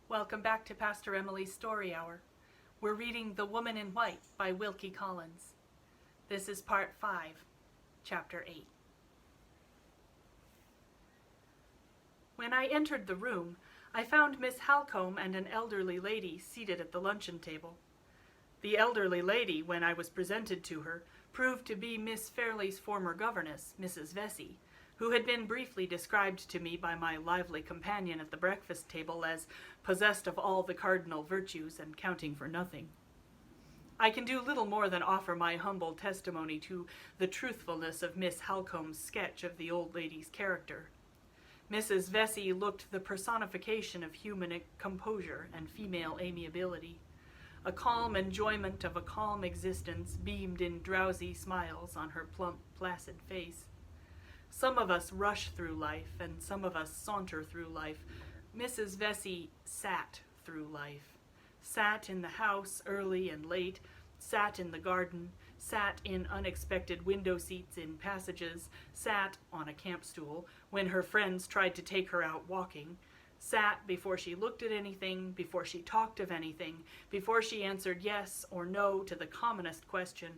Welcome back to Pastor Emilie's Story Hour. We're reading The Woman in White by Wilkie Collins. This is Part 5, Chapter 8. When I entered the room, I found Miss Halcombe and an elderly lady seated at the luncheon table. The elderly lady, when I was presented to her, proved to be Miss Fairley's former governess, Mrs. Vesey, who had been briefly described to me by my lively companion at the breakfast table as possessed of all the cardinal virtues and counting for nothing. I can do little more than offer my humble testimony to the truthfulness of Miss Halcombe's sketch of the old lady's character. Mrs. Vesey looked the personification of human composure and female amiability. A calm enjoyment of a calm existence beamed in drowsy smiles on her plump, placid face. Some of us rush through life, and some of us saunter through life. Mrs. Vesey sat through life. Sat in the house early and late, sat in the garden, sat in unexpected window seats in passages, sat on a camp stool when her friends tried to take her out walking, sat before she looked at anything, before she talked of anything, before she answered yes or no to the commonest question,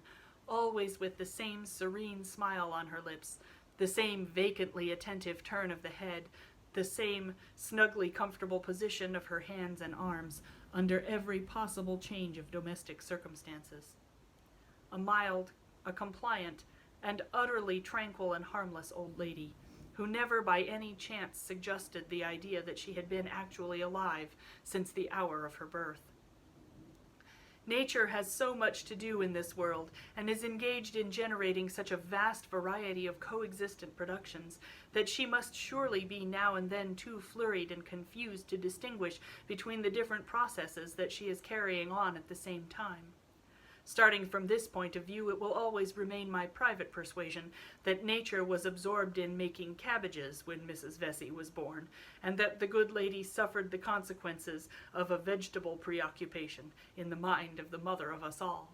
always with the same serene smile on her lips, the same vacantly attentive turn of the head, the same snugly comfortable position of her hands and arms under every possible change of domestic circumstances. A mild, a compliant, and utterly tranquil and harmless old lady, who never by any chance suggested the idea that she had been actually alive since the hour of her birth. Nature has so much to do in this world, and is engaged in generating such a vast variety of coexistent productions, that she must surely be now and then too flurried and confused to distinguish between the different processes that she is carrying on at the same time. Starting from this point of view, it will always remain my private persuasion that nature was absorbed in making cabbages when Mrs. Vesey was born, and that the good lady suffered the consequences of a vegetable preoccupation in the mind of the mother of us all.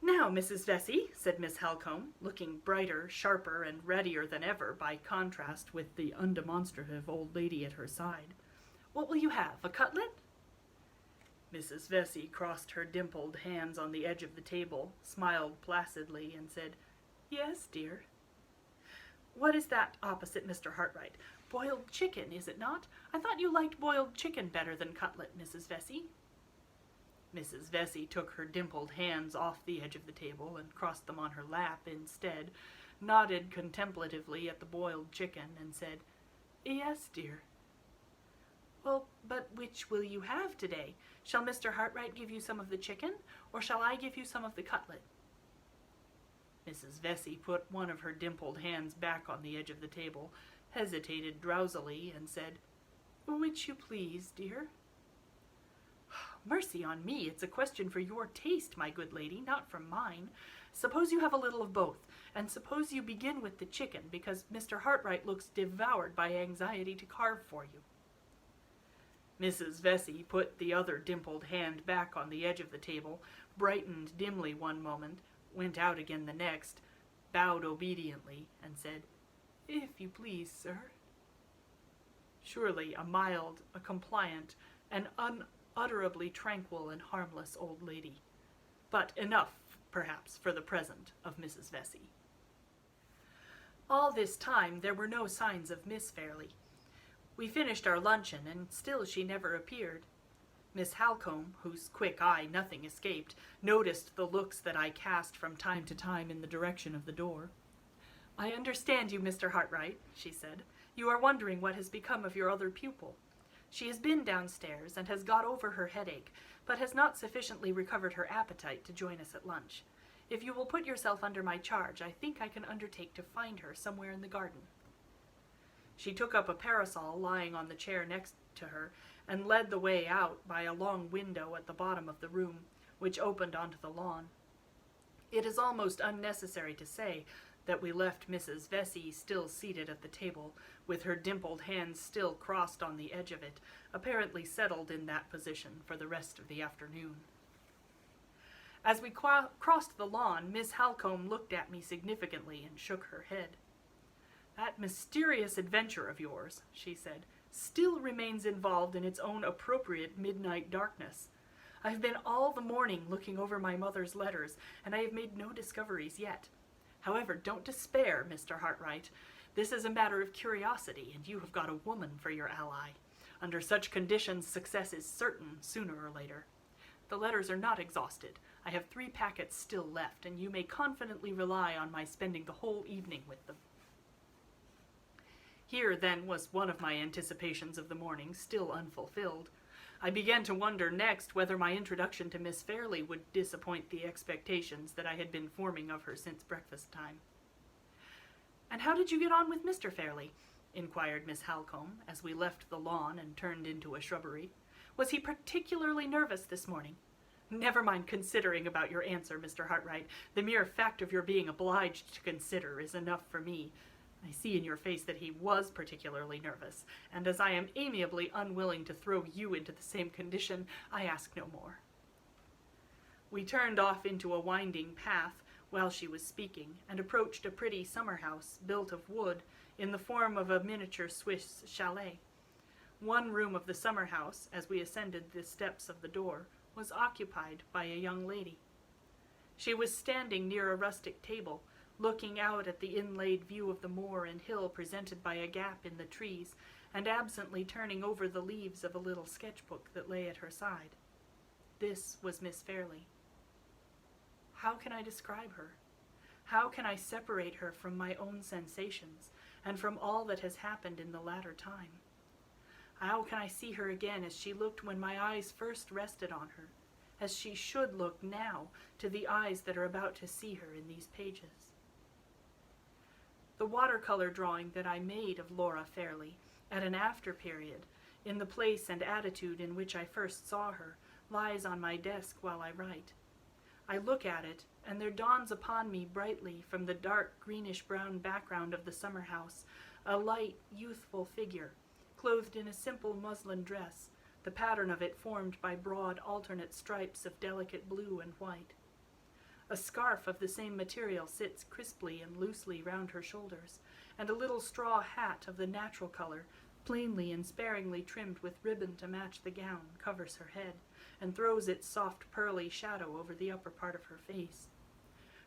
"Now, Mrs. Vesey," said Miss Halcombe, looking brighter, sharper, and readier than ever by contrast with the undemonstrative old lady at her side, "what will you have, a cutlet?" Mrs. Vesey crossed her dimpled hands on the edge of the table, smiled placidly, and said, "Yes, dear." "What is that opposite Mr. Hartright? Boiled chicken, is it not? I thought you liked boiled chicken better than cutlet, Mrs. Vesey." Mrs. Vesey took her dimpled hands off the edge of the table and crossed them on her lap instead, nodded contemplatively at the boiled chicken, and said, "Yes, dear." "Well, but which will you have today? Shall Mr. Hartright give you some of the chicken, or shall I give you some of the cutlet?" Mrs. Vesey put one of her dimpled hands back on the edge of the table, hesitated drowsily, and said, "Which you please, dear." "Mercy on me, it's a question for your taste, my good lady, not for mine. Suppose you have a little of both, and suppose you begin with the chicken, because Mr. Hartright looks devoured by anxiety to carve for you." Mrs. Vesey put the other dimpled hand back on the edge of the table, brightened dimly one moment, went out again the next, bowed obediently, and said, "If you please, sir." Surely a mild, a compliant, an unutterably tranquil and harmless old lady. But enough, perhaps, for the present, of Mrs. Vesey. All this time there were no signs of Miss Fairley. We finished our luncheon, and still she never appeared. Miss Halcombe, whose quick eye nothing escaped, noticed the looks that I cast from time to time in the direction of the door. "I understand you, Mr. Hartright," she said. "You are wondering what has become of your other pupil. She has been downstairs and has got over her headache, but has not sufficiently recovered her appetite to join us at lunch. If you will put yourself under my charge, I think I can undertake to find her somewhere in the garden." She took up a parasol lying on the chair next to her, and led the way out by a long window at the bottom of the room, which opened onto the lawn. It is almost unnecessary to say that we left Mrs. Vesey still seated at the table, with her dimpled hands still crossed on the edge of it, apparently settled in that position for the rest of the afternoon. As we crossed the lawn, Miss Halcombe looked at me significantly and shook her head. "That mysterious adventure of yours," she said, still remains involved in its own appropriate midnight darkness. I've been all the morning looking over my mother's letters, and I have made no discoveries yet. However, don't despair, Mr. Hartright. This is a matter of curiosity, and you have got a woman for your ally. Under such conditions, success is certain sooner or later. The letters are not exhausted. I have 3 packets still left, and you may confidently rely on my spending the whole evening with them. Here, then, was one of my anticipations of the morning, still unfulfilled. I began to wonder next whether my introduction to Miss Fairley would disappoint the expectations that I had been forming of her since breakfast time. "And how did you get on with Mr. Fairley?" inquired Miss Halcombe, as we left the lawn and turned into a shrubbery. "Was he particularly nervous this morning?" "Never mind considering about your answer, Mr. Hartright. The mere fact of your being obliged to consider is enough for me. I see in your face that he was particularly nervous, and as I am amiably unwilling to throw you into the same condition, I ask no more." We turned off into a winding path while she was speaking, and approached a pretty summer house built of wood in the form of a miniature Swiss chalet. One room of the summer house, as we ascended the steps of the door, was occupied by a young lady. She was standing near a rustic table, looking out at the inlaid view of the moor and hill presented by a gap in the trees, and absently turning over the leaves of a little sketchbook that lay at her side. This was Miss Fairley. How can I describe her? How can I separate her from my own sensations, and from all that has happened in the latter time? How can I see her again as she looked when my eyes first rested on her, as she should look now to the eyes that are about to see her in these pages? The watercolor drawing that I made of Laura Fairley at an after period, in the place and attitude in which I first saw her, lies on my desk while I write. I look at it, and there dawns upon me brightly from the dark greenish-brown background of the summer house a light, youthful figure, clothed in a simple muslin dress, the pattern of it formed by broad alternate stripes of delicate blue and white. A scarf of the same material sits crisply and loosely round her shoulders, and a little straw hat of the natural color, plainly and sparingly trimmed with ribbon to match the gown, covers her head, and throws its soft pearly shadow over the upper part of her face.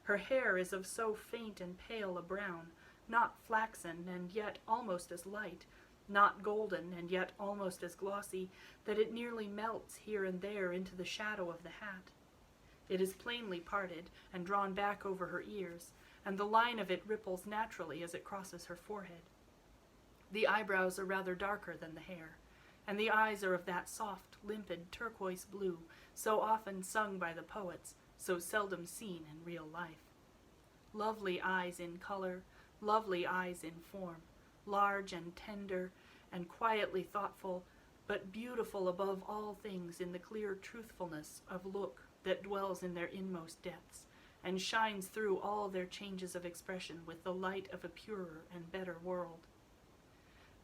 Her hair is of so faint and pale a brown, not flaxen and yet almost as light, not golden and yet almost as glossy, that it nearly melts here and there into the shadow of the hat. It is plainly parted and drawn back over her ears, and the line of it ripples naturally as it crosses her forehead. The eyebrows are rather darker than the hair, and the eyes are of that soft, limpid turquoise blue so often sung by the poets, so seldom seen in real life. Lovely eyes in color, lovely eyes in form, large and tender and quietly thoughtful, but beautiful above all things in the clear truthfulness of look that dwells in their inmost depths, and shines through all their changes of expression with the light of a purer and better world.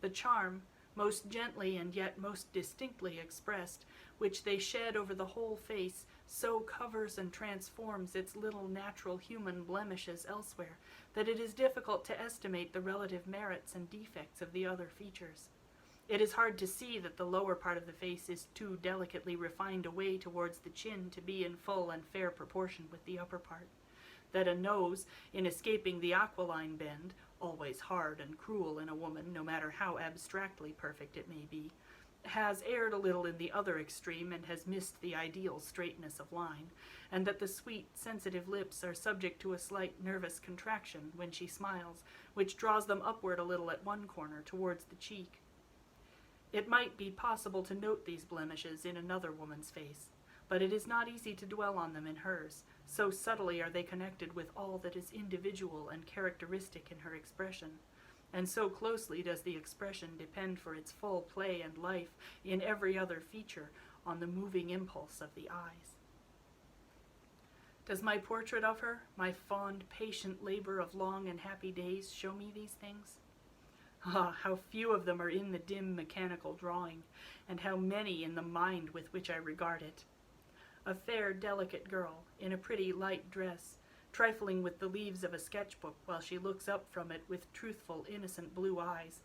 The charm, most gently and yet most distinctly expressed, which they shed over the whole face, so covers and transforms its little natural human blemishes elsewhere, that it is difficult to estimate the relative merits and defects of the other features. It is hard to see that the lower part of the face is too delicately refined away towards the chin to be in full and fair proportion with the upper part, that a nose, in escaping the aquiline bend, always hard and cruel in a woman, no matter how abstractly perfect it may be, has erred a little in the other extreme and has missed the ideal straightness of line, and that the sweet, sensitive lips are subject to a slight nervous contraction when she smiles, which draws them upward a little at one corner towards the cheek. It might be possible to note these blemishes in another woman's face, but it is not easy to dwell on them in hers, so subtly are they connected with all that is individual and characteristic in her expression, and so closely does the expression depend for its full play and life in every other feature on the moving impulse of the eyes. Does my portrait of her, my fond, patient labor of long and happy days, show me these things? Ah, how few of them are in the dim mechanical drawing, and how many in the mind with which I regard it. A fair, delicate girl, in a pretty light dress, trifling with the leaves of a sketchbook while she looks up from it with truthful, innocent blue eyes,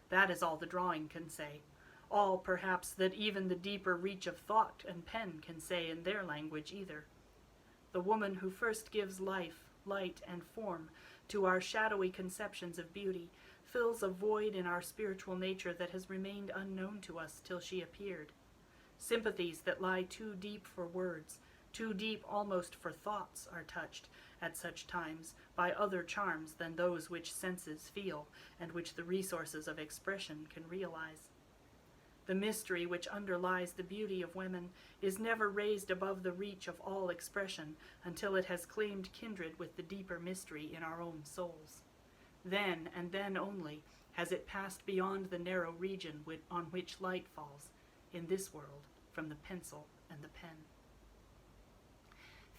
That is all the drawing can say. All, perhaps, that even the deeper reach of thought and pen can say in their language either. The woman who first gives life, light, and form to our shadowy conceptions of beauty fills a void in our spiritual nature that has remained unknown to us till she appeared. Sympathies that lie too deep for words, too deep almost for thoughts, are touched at such times by other charms than those which senses feel and which the resources of expression can realize. The mystery which underlies the beauty of women is never raised above the reach of all expression until it has claimed kindred with the deeper mystery in our own souls. Then, and then only, has it passed beyond the narrow region on which light falls, in this world, from the pencil and the pen.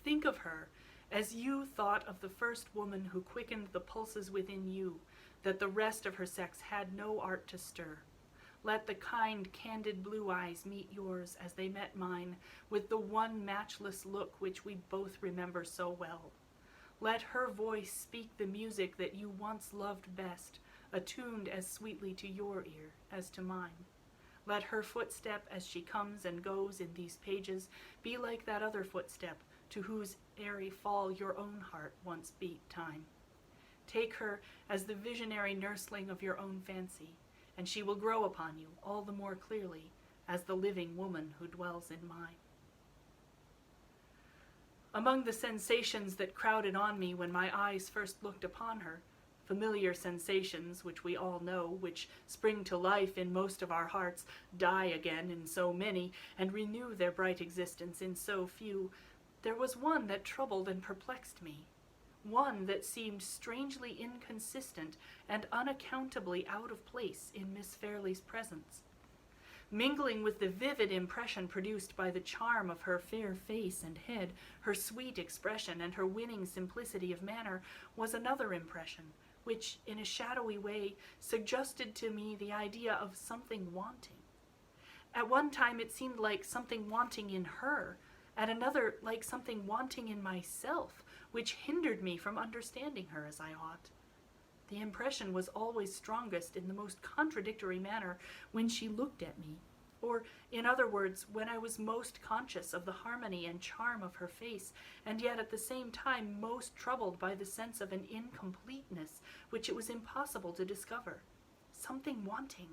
Think of her as you thought of the first woman who quickened the pulses within you, that the rest of her sex had no art to stir. Let the kind, candid blue eyes meet yours as they met mine, with the one matchless look which we both remember so well. Let her voice speak the music that you once loved best, attuned as sweetly to your ear as to mine. Let her footstep as she comes and goes in these pages be like that other footstep to whose airy fall your own heart once beat time. Take her as the visionary nursling of your own fancy, and she will grow upon you all the more clearly as the living woman who dwells in mine. Among the sensations that crowded on me when my eyes first looked upon her, familiar sensations which we all know, which spring to life in most of our hearts, die again in so many, and renew their bright existence in so few, there was one that troubled and perplexed me, one that seemed strangely inconsistent and unaccountably out of place in Miss Fairley's presence. Mingling with the vivid impression produced by the charm of her fair face and head, her sweet expression, and her winning simplicity of manner, was another impression, which, in a shadowy way, suggested to me the idea of something wanting. At one time it seemed like something wanting in her, at another like something wanting in myself, which hindered me from understanding her as I ought. The impression was always strongest in the most contradictory manner when she looked at me, or, in other words, when I was most conscious of the harmony and charm of her face, and yet at the same time most troubled by the sense of an incompleteness which it was impossible to discover. Something wanting,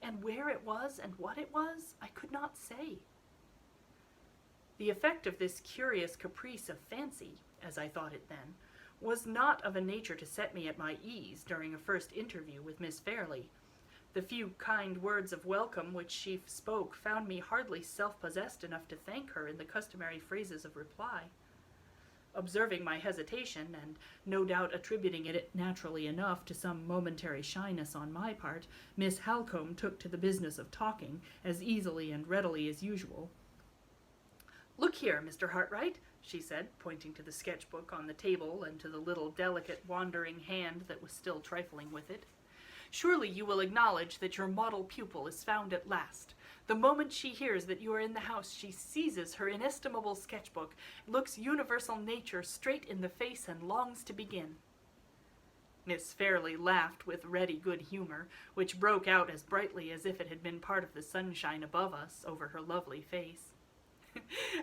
and where it was and what it was, I could not say. The effect of this curious caprice of fancy, as I thought it then, was not of a nature to set me at my ease during a first interview with Miss Fairley. The few kind words of welcome which she spoke found me hardly self-possessed enough to thank her in the customary phrases of reply. Observing my hesitation, and no doubt attributing it naturally enough to some momentary shyness on my part, Miss Halcombe took to the business of talking as easily and readily as usual. "Look here, Mr. Hartright," she said, pointing to the sketchbook on the table and to the little delicate wandering hand that was still trifling with it. "Surely you will acknowledge that your model pupil is found at last. The moment she hears that you are in the house, she seizes her inestimable sketchbook, looks universal nature straight in the face, and longs to begin." Miss Fairley laughed with ready good humor, which broke out as brightly as if it had been part of the sunshine above us over her lovely face.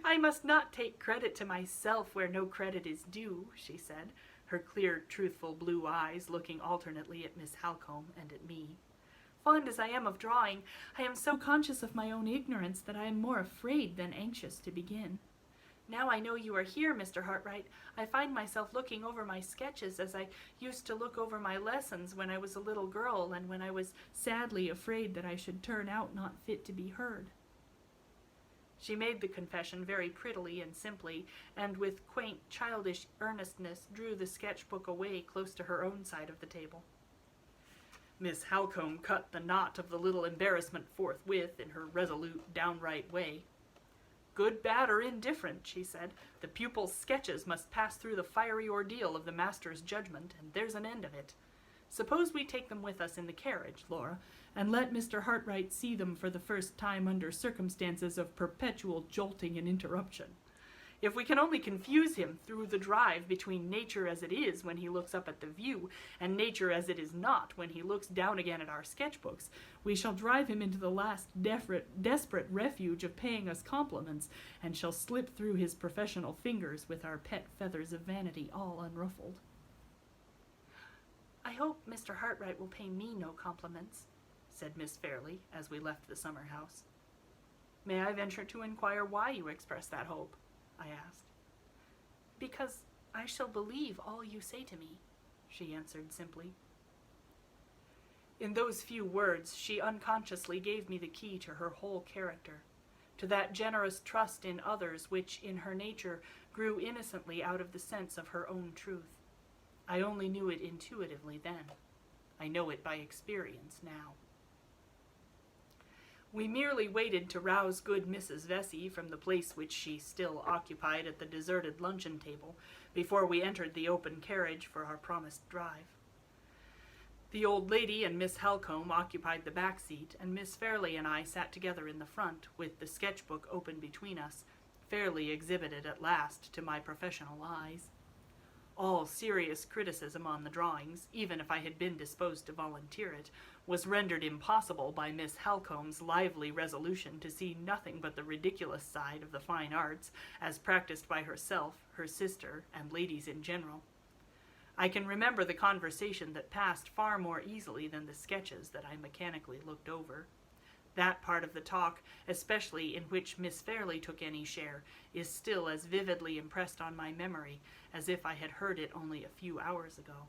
"I must not take credit to myself where no credit is due," she said, her clear, truthful blue eyes looking alternately at Miss Halcombe and at me. "Fond as I am of drawing, I am so conscious of my own ignorance that I am more afraid than anxious to begin. Now I know you are here, Mr. Hartright, I find myself looking over my sketches as I used to look over my lessons when I was a little girl and when I was sadly afraid that I should turn out not fit to be heard." She made the confession very prettily and simply, and with quaint, childish earnestness drew the sketchbook away close to her own side of the table. Miss Halcombe cut the knot of the little embarrassment forthwith in her resolute, downright way. "Good, bad, or indifferent," she said, "the pupil's sketches must pass through the fiery ordeal of the master's judgment, and there's an end of it. Suppose we take them with us in the carriage, Laura, and let Mr. Hartright see them for the first time under circumstances of perpetual jolting and interruption. If we can only confuse him through the drive between nature as it is when he looks up at the view, and nature as it is not when he looks down again at our sketchbooks, we shall drive him into the last desperate refuge of paying us compliments, and shall slip through his professional fingers with our pet feathers of vanity all unruffled. "I hope Mr. Hartright will pay me no compliments," said Miss Fairley as we left the summer house. "May I venture to inquire why you express that hope?" I asked. "Because I shall believe all you say to me," she answered simply. In those few words, she unconsciously gave me the key to her whole character, to that generous trust in others which, in her nature, grew innocently out of the sense of her own truth. I only knew it intuitively then. I know it by experience now. We merely waited to rouse good Mrs. Vesey from the place which she still occupied at the deserted luncheon table before we entered the open carriage for our promised drive. The old lady and Miss Halcombe occupied the back seat, and Miss Fairley and I sat together in the front, with the sketchbook open between us, fairly exhibited at last to my professional eyes. All serious criticism on the drawings, even if I had been disposed to volunteer it, was rendered impossible by Miss Halcombe's lively resolution to see nothing but the ridiculous side of the fine arts, as practiced by herself, her sister, and ladies in general. I can remember the conversation that passed far more easily than the sketches that I mechanically looked over. That part of the talk, especially in which Miss Fairley took any share, is still as vividly impressed on my memory as if I had heard it only a few hours ago.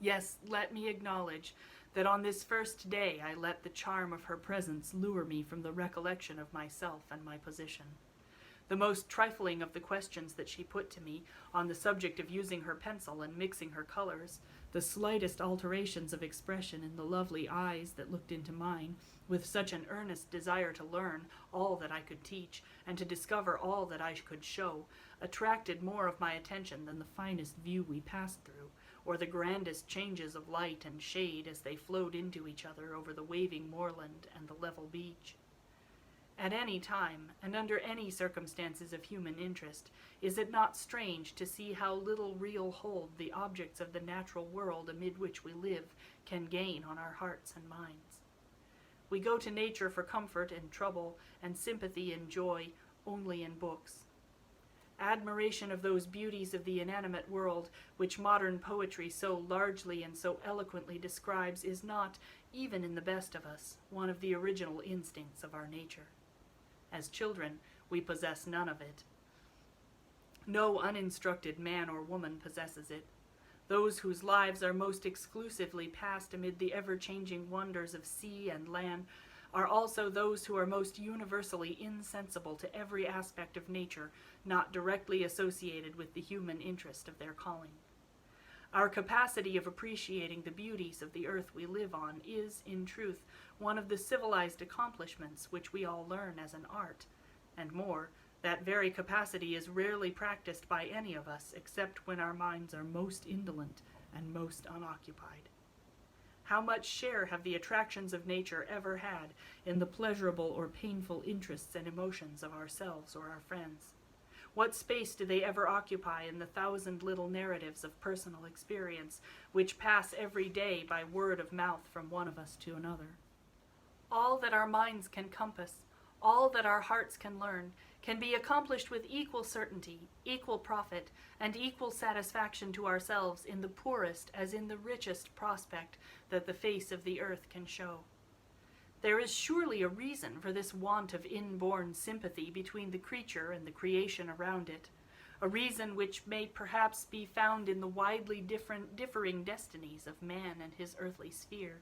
Yes, let me acknowledge that on this first day I let the charm of her presence lure me from the recollection of myself and my position. The most trifling of the questions that she put to me on the subject of using her pencil and mixing her colors, the slightest alterations of expression in the lovely eyes that looked into mine, with such an earnest desire to learn all that I could teach, and to discover all that I could show, attracted more of my attention than the finest view we passed through, or the grandest changes of light and shade as they flowed into each other over the waving moorland and the level beach. At any time, and under any circumstances of human interest, is it not strange to see how little real hold the objects of the natural world amid which we live can gain on our hearts and minds? We go to nature for comfort in trouble and sympathy and joy only in books. Admiration of those beauties of the inanimate world which modern poetry so largely and so eloquently describes is not, even in the best of us, one of the original instincts of our nature. As children, we possess none of it. No uninstructed man or woman possesses it. Those whose lives are most exclusively passed amid the ever-changing wonders of sea and land are also those who are most universally insensible to every aspect of nature not directly associated with the human interest of their calling. Our capacity of appreciating the beauties of the earth we live on is, in truth, one of the civilized accomplishments which we all learn as an art, and more, that very capacity is rarely practiced by any of us except when our minds are most indolent and most unoccupied. How much share have the attractions of nature ever had in the pleasurable or painful interests and emotions of ourselves or our friends? What space do they ever occupy in the thousand little narratives of personal experience which pass every day by word of mouth from one of us to another? All that our minds can compass, all that our hearts can learn, can be accomplished with equal certainty, equal profit, and equal satisfaction to ourselves in the poorest as in the richest prospect that the face of the earth can show. There is surely a reason for this want of inborn sympathy between the creature and the creation around it, a reason which may perhaps be found in the widely differing destinies of man and his earthly sphere.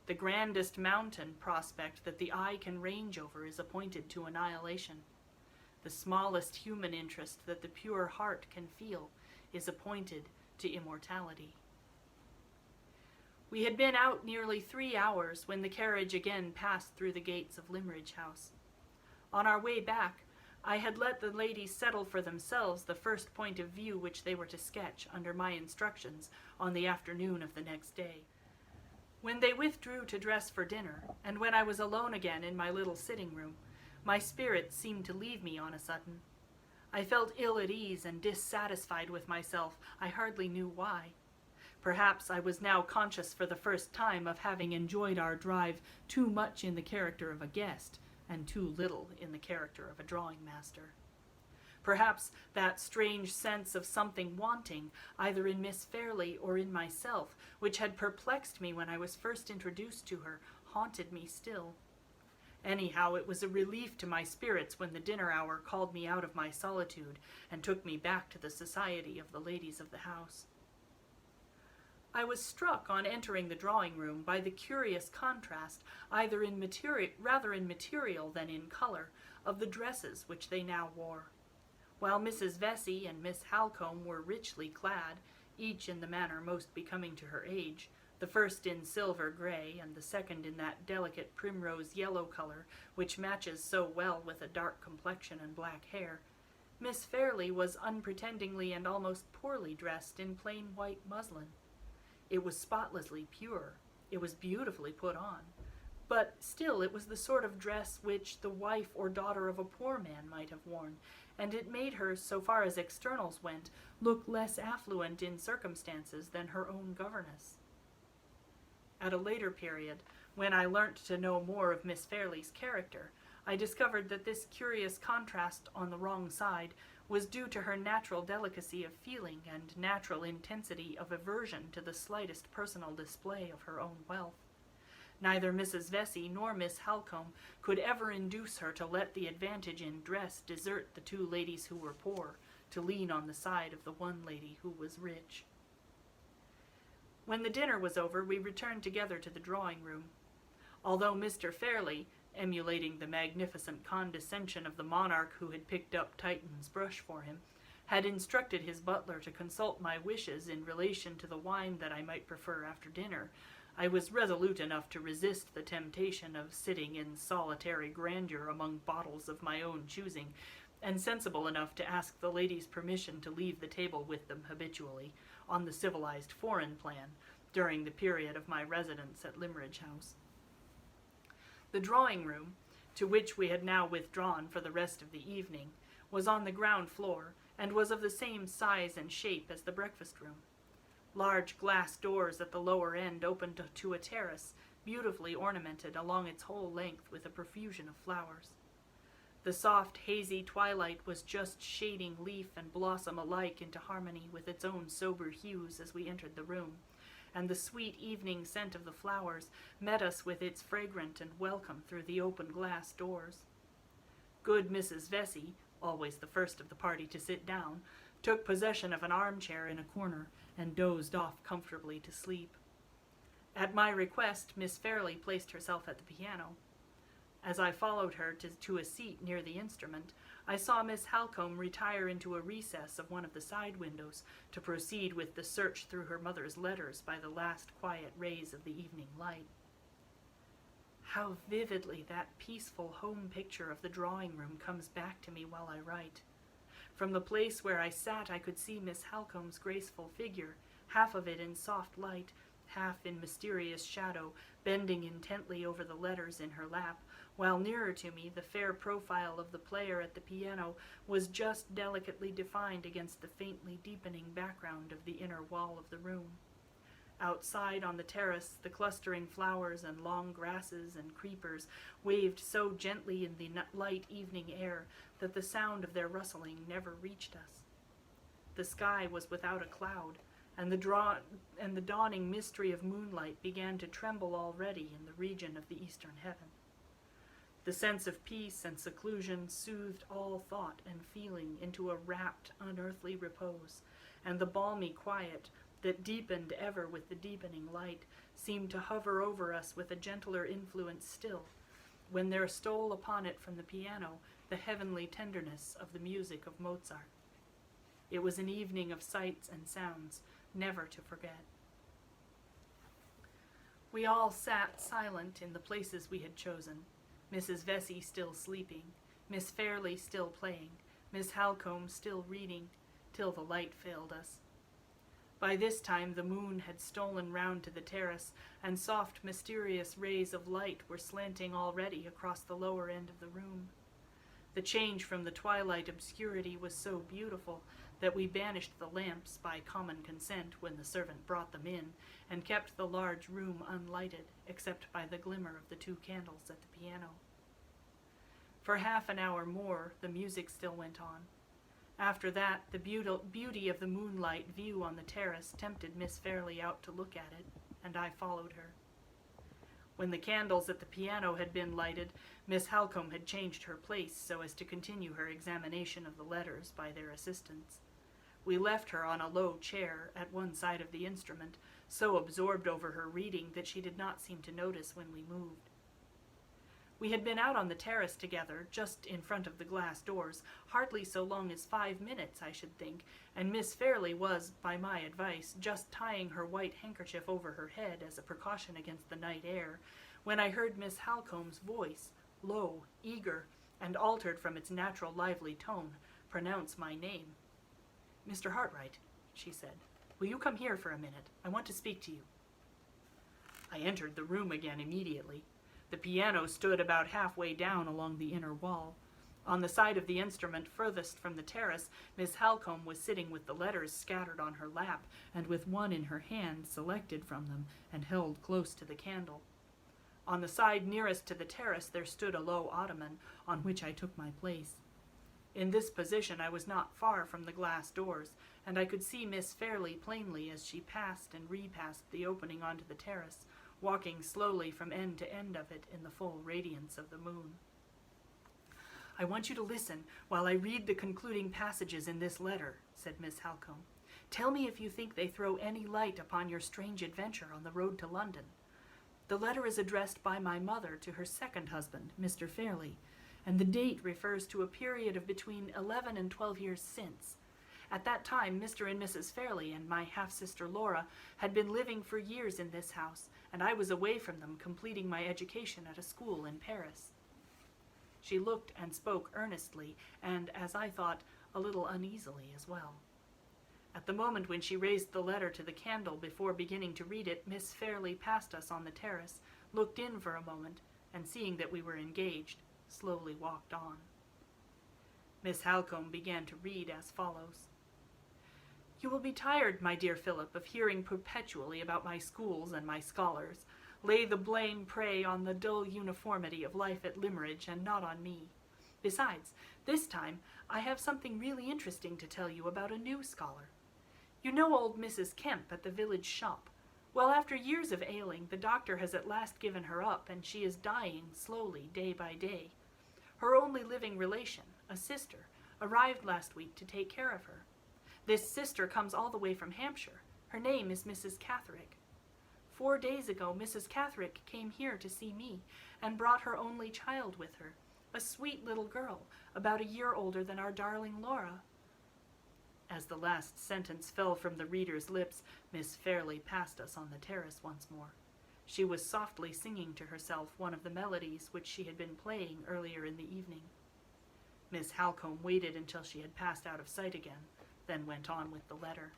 The grandest mountain prospect that the eye can range over is appointed to annihilation. The smallest human interest that the pure heart can feel is appointed to immortality. We had been out nearly 3 hours when the carriage again passed through the gates of Limmeridge House. On our way back, I had let the ladies settle for themselves the first point of view which they were to sketch under my instructions on the afternoon of the next day. When they withdrew to dress for dinner, and when I was alone again in my little sitting room, my spirits seemed to leave me on a sudden, I felt ill at ease and dissatisfied with myself. I hardly knew why. Perhaps I was now conscious for the first time of having enjoyed our drive too much in the character of a guest, and too little in the character of a drawing master. Perhaps that strange sense of something wanting, either in Miss Fairley or in myself, which had perplexed me when I was first introduced to her, haunted me still. Anyhow, it was a relief to my spirits when the dinner hour called me out of my solitude and took me back to the society of the ladies of the house. I was struck on entering the drawing-room by the curious contrast, rather in material than in color, of the dresses which they now wore. While Mrs. Vesey and Miss Halcombe were richly clad, each in the manner most becoming to her age, the first in silver gray and the second in that delicate primrose yellow color which matches so well with a dark complexion and black hair, Miss Fairley was unpretendingly and almost poorly dressed in plain white muslin. It was spotlessly pure. It was beautifully put on. But still it was the sort of dress which the wife or daughter of a poor man might have worn, and it made her, so far as externals went, look less affluent in circumstances than her own governess. At a later period, when I learnt to know more of Miss Fairley's character, I discovered that this curious contrast on the wrong side was due to her natural delicacy of feeling and natural intensity of aversion to the slightest personal display of her own wealth. Neither Mrs. Vesey nor Miss Halcombe could ever induce her to let the advantage in dress desert the two ladies who were poor, to lean on the side of the one lady who was rich. When the dinner was over, we returned together to the drawing-room. Although Mr. Fairley, emulating the magnificent condescension of the monarch who had picked up Titan's brush for him, had instructed his butler to consult my wishes in relation to the wine that I might prefer after dinner, I was resolute enough to resist the temptation of sitting in solitary grandeur among bottles of my own choosing, and sensible enough to ask the ladies' permission to leave the table with them habitually, on the civilized foreign plan, during the period of my residence at Limmeridge House. The drawing-room, to which we had now withdrawn for the rest of the evening, was on the ground floor, and was of the same size and shape as the breakfast-room. Large glass doors at the lower end opened to a terrace, beautifully ornamented along its whole length with a profusion of flowers. The soft, hazy twilight was just shading leaf and blossom alike into harmony with its own sober hues as we entered the room, and the sweet evening scent of the flowers met us with its fragrant and welcome through the open glass doors. Good Mrs. Vesey, always the first of the party to sit down, took possession of an armchair in a corner and dozed off comfortably to sleep. At my request, Miss Fairley placed herself at the piano. As I followed her to a seat near the instrument, I saw Miss Halcombe retire into a recess of one of the side windows to proceed with the search through her mother's letters by the last quiet rays of the evening light. How vividly that peaceful home picture of the drawing-room comes back to me while I write. From the place where I sat I could see Miss Halcombe's graceful figure, half of it in soft light, half in mysterious shadow, bending intently over the letters in her lap, while nearer to me the fair profile of the player at the piano was just delicately defined against the faintly deepening background of the inner wall of the room. Outside on the terrace, the clustering flowers and long grasses and creepers waved so gently in the light evening air that the sound of their rustling never reached us. The sky was without a cloud, and the dawning mystery of moonlight began to tremble already in the region of the eastern heaven. The sense of peace and seclusion soothed all thought and feeling into a rapt, unearthly repose, and the balmy quiet that deepened ever with the deepening light seemed to hover over us with a gentler influence still, when there stole upon it from the piano the heavenly tenderness of the music of Mozart. It was an evening of sights and sounds, never to forget. We all sat silent in the places we had chosen, Mrs. Vesey still sleeping, Miss Fairley still playing, Miss Halcombe still reading, till the light failed us. By this time the moon had stolen round to the terrace, and soft, mysterious rays of light were slanting already across the lower end of the room. The change from the twilight obscurity was so beautiful that we banished the lamps by common consent when the servant brought them in, and kept the large room unlighted, except by the glimmer of the 2 candles at the piano. For half an hour more, the music still went on. After that, the beauty of the moonlight view on the terrace tempted Miss Fairley out to look at it, and I followed her. When the candles at the piano had been lighted, Miss Halcombe had changed her place so as to continue her examination of the letters by their assistance. We left her on a low chair at one side of the instrument, so absorbed over her reading that she did not seem to notice when we moved. We had been out on the terrace together, just in front of the glass doors, hardly so long as 5 minutes, I should think, and Miss Fairley was, by my advice, just tying her white handkerchief over her head as a precaution against the night air, when I heard Miss Halcombe's voice, low, eager, and altered from its natural lively tone, pronounce my name. "Mr. Hartright," she said, "will you come here for a minute? I want to speak to you." I entered the room again immediately. The piano stood about halfway down along the inner wall. On the side of the instrument furthest from the terrace, Miss Halcombe was sitting with the letters scattered on her lap, and with one in her hand selected from them and held close to the candle. On the side nearest to the terrace there stood a low ottoman, on which I took my place. In this position I was not far from the glass doors, and I could see Miss Fairley plainly as she passed and repassed the opening onto the terrace, walking slowly from end to end of it in the full radiance of the moon. "I want you to listen while I read the concluding passages in this letter," said Miss Halcombe. "Tell me if you think they throw any light upon your strange adventure on the road to London. The letter is addressed by my mother to her second husband, Mr. Fairley, and the date refers to a period of between 11 and 12 years since. At that time, Mr. and Mrs. Fairley and my half-sister Laura had been living for years in this house, and I was away from them completing my education at a school in Paris." She looked and spoke earnestly, and, as I thought, a little uneasily as well. At the moment when she raised the letter to the candle before beginning to read it, Miss Fairley passed us on the terrace, looked in for a moment, and seeing that we were engaged, slowly walked on. Miss Halcombe began to read as follows. "You will be tired, my dear Philip, of hearing perpetually about my schools and my scholars. Lay the blame, pray, on the dull uniformity of life at Limmeridge, and not on me. Besides, this time I have something really interesting to tell you about a new scholar. You know old Mrs. Kemp at the village shop. Well, after years of ailing, the doctor has at last given her up, and she is dying slowly, day by day. Her only living relation, a sister, arrived last week to take care of her. This sister comes all the way from Hampshire. Her name is Mrs. Catherick. 4 days ago, Mrs. Catherick came here to see me, and brought her only child with her, a sweet little girl, about a year older than our darling Laura." As the last sentence fell from the reader's lips, Miss Fairley passed us on the terrace once more. She was softly singing to herself one of the melodies which she had been playing earlier in the evening. Miss Halcombe waited until she had passed out of sight again, then went on with the letter.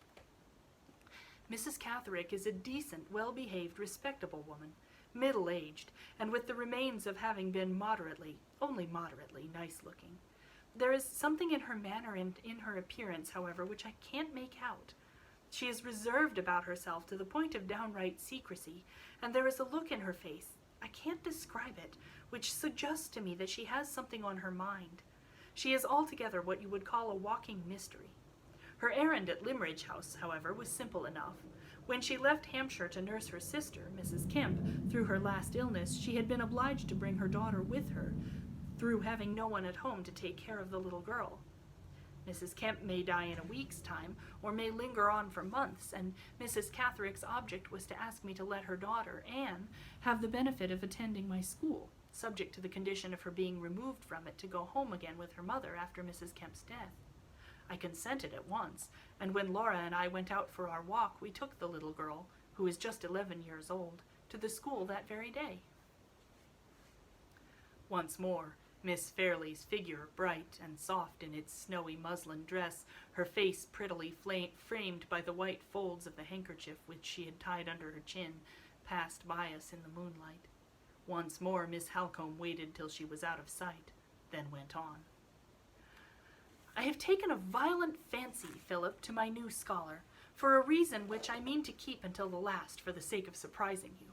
"Mrs. Catherick is a decent, well-behaved, respectable woman, middle-aged, and with the remains of having been only moderately, nice-looking. There is something in her manner and in her appearance, however, which I can't make out. She is reserved about herself to the point of downright secrecy, and there is a look in her face, I can't describe it, which suggests to me that she has something on her mind. She is altogether what you would call a walking mystery. Her errand at Limmeridge House, however, was simple enough. When she left Hampshire to nurse her sister, Mrs. Kemp, through her last illness, she had been obliged to bring her daughter with her, through having no one at home to take care of the little girl. Mrs. Kemp may die in a week's time, or may linger on for months, and Mrs. Catherick's object was to ask me to let her daughter, Anne, have the benefit of attending my school, subject to the condition of her being removed from it to go home again with her mother after Mrs. Kemp's death. I consented at once, and when Laura and I went out for our walk, we took the little girl, who is just 11 years old, to the school that very day." Once more, Miss Fairley's figure, bright and soft in its snowy muslin dress, her face prettily framed by the white folds of the handkerchief which she had tied under her chin, passed by us in the moonlight. Once more Miss Halcombe waited till she was out of sight, then went on. I have taken a violent fancy, Philip, to my new scholar, for a reason which I mean to keep until the last for the sake of surprising you.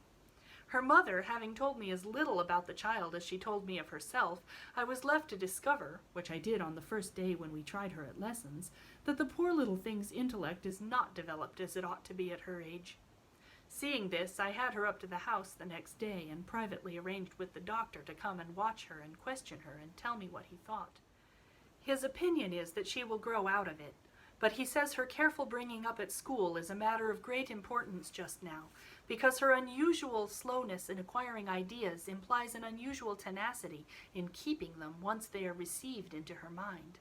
Her mother having told me as little about the child as she told me of herself, I was left to discover, which I did on the first day when we tried her at lessons, that the poor little thing's intellect is not developed as it ought to be at her age. Seeing this, I had her up to the house the next day and privately arranged with the doctor to come and watch her and question her and tell me what he thought. His opinion is that she will grow out of it, but he says her careful bringing up at school is a matter of great importance just now, because her unusual slowness in acquiring ideas implies an unusual tenacity in keeping them once they are received into her mind.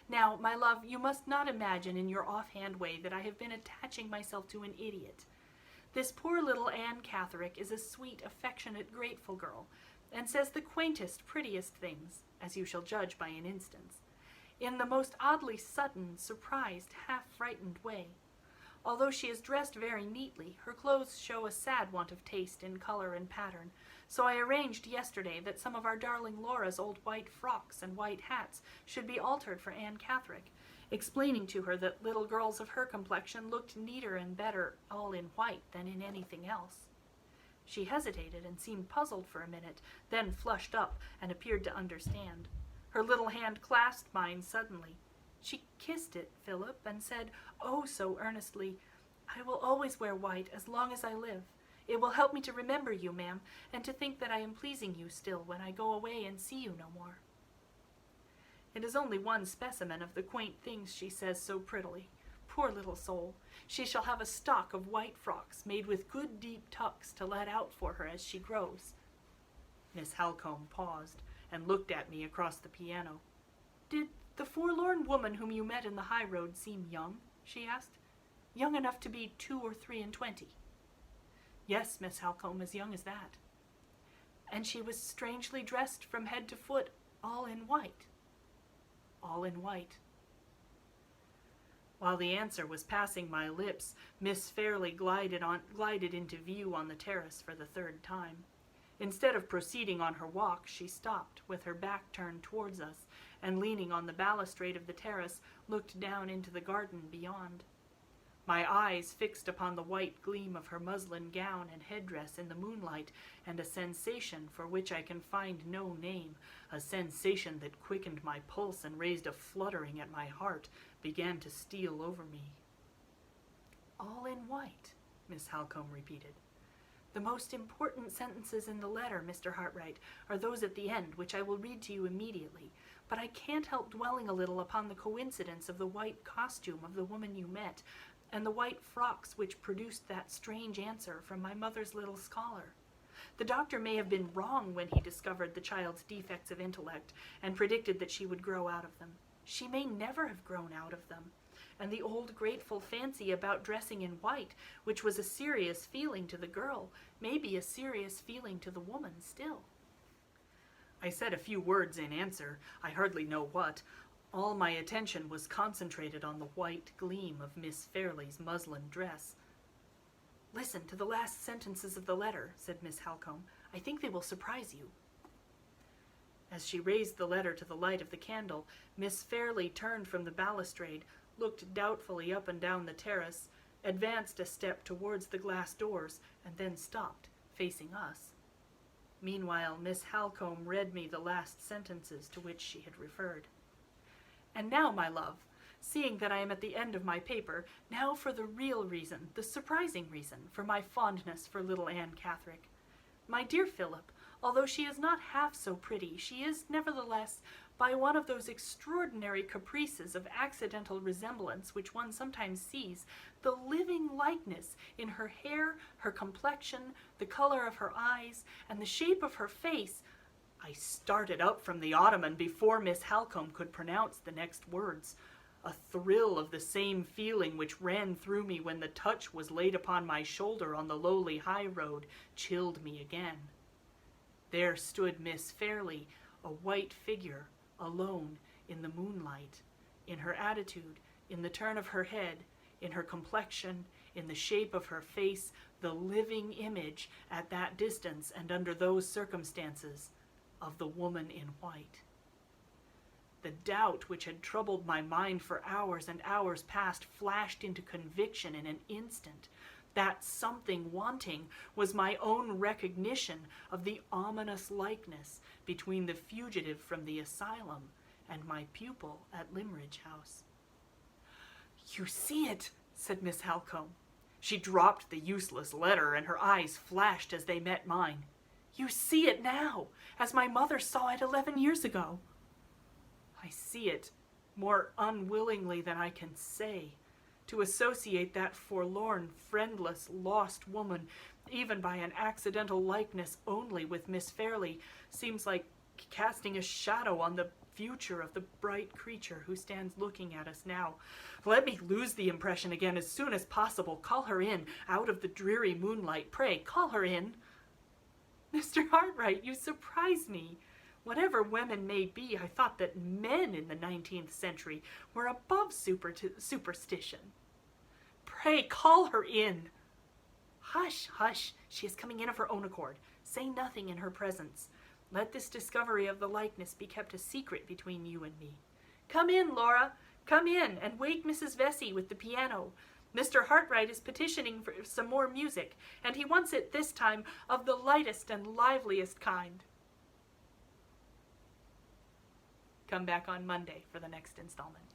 Now, my love, you must not imagine in your offhand way that I have been attaching myself to an idiot. This poor little Anne Catherick is a sweet, affectionate, grateful girl, and says the quaintest, prettiest things, as you shall judge by an instance, in the most oddly sudden, surprised, half-frightened way. Although she is dressed very neatly, her clothes show a sad want of taste in color and pattern, so I arranged yesterday that some of our darling Laura's old white frocks and white hats should be altered for Anne Catherick, explaining to her that little girls of her complexion looked neater and better all in white than in anything else. She hesitated and seemed puzzled for a minute, then flushed up and appeared to understand. Her little hand clasped mine suddenly. She kissed it, Philip, and said, oh, so earnestly, I will always wear white as long as I live. It will help me to remember you, ma'am, and to think that I am pleasing you still when I go away and see you no more. It is only one specimen of the quaint things she says so prettily. Poor little soul, she shall have a stock of white frocks made with good deep tucks to let out for her as she grows. Miss Halcombe paused and looked at me across the piano. Did the forlorn woman whom you met in the high road seem young? She asked. Young enough to be 2 or 23. Yes, Miss Halcombe, as young as that. And she was strangely dressed from head to foot, all in white. All in white. While the answer was passing my lips, Miss Fairley glided into view on the terrace for the third time. Instead of proceeding on her walk, she stopped, with her back turned towards us, and leaning on the balustrade of the terrace, looked down into the garden beyond. My eyes fixed upon the white gleam of her muslin gown and headdress in the moonlight, and a sensation for which I can find no name, a sensation that quickened my pulse and raised a fluttering at my heart, began to steal over me. All in white, Miss Halcombe repeated. The most important sentences in the letter, Mr. Hartright, are those at the end, which I will read to you immediately, but I can't help dwelling a little upon the coincidence of the white costume of the woman you met, and the white frocks which produced that strange answer from my mother's little scholar. The doctor may have been wrong when he discovered the child's defects of intellect, and predicted that she would grow out of them. She may never have grown out of them. And the old grateful fancy about dressing in white, which was a serious feeling to the girl, may be a serious feeling to the woman still. I said a few words in answer, I hardly know what. All my attention was concentrated on the white gleam of Miss Fairley's muslin dress. Listen to the last sentences of the letter, said Miss Halcombe. I think they will surprise you. As she raised the letter to the light of the candle, Miss Fairley turned from the balustrade, looked doubtfully up and down the terrace, advanced a step towards the glass doors, and then stopped, facing us. Meanwhile, Miss Halcombe read me the last sentences to which she had referred. And now, my love, seeing that I am at the end of my paper, now for the real reason, the surprising reason, for my fondness for little Anne Catherick. My dear Philip, although she is not half so pretty, she is, nevertheless, by one of those extraordinary caprices of accidental resemblance which one sometimes sees, the living likeness in her hair, her complexion, the color of her eyes, and the shape of her face. I started up from the ottoman before Miss Halcombe could pronounce the next words. A thrill of the same feeling which ran through me when the touch was laid upon my shoulder on the lowly high road chilled me again. There stood Miss Fairley, a white figure, alone in the moonlight, in her attitude, in the turn of her head, in her complexion, in the shape of her face, the living image at that distance and under those circumstances of the woman in white. The doubt which had troubled my mind for hours and hours past flashed into conviction in an instant. That something wanting was my own recognition of the ominous likeness between the fugitive from the asylum and my pupil at Limmeridge House. "You see it," said Miss Halcombe. She dropped the useless letter, and her eyes flashed as they met mine. "You see it now, as my mother saw it 11 years ago." "I see it more unwillingly than I can say. To associate that forlorn, friendless, lost woman, even by an accidental likeness only, with Miss Fairley, seems like casting a shadow on the future of the bright creature who stands looking at us now. Let me lose the impression again as soon as possible. Call her in, out of the dreary moonlight. Pray, call her in." "Mr. Hartright, you surprise me. Whatever women may be, I thought that men in the 19th century were above superstition. Pray, call her in." "Hush, hush. She is coming in of her own accord. Say nothing in her presence. Let this discovery of the likeness be kept a secret between you and me. Come in, Laura. Come in, and wake Mrs. Vesey with the piano. Mr. Hartright is petitioning for some more music, and he wants it this time of the lightest and liveliest kind." Come back on Monday for the next installment.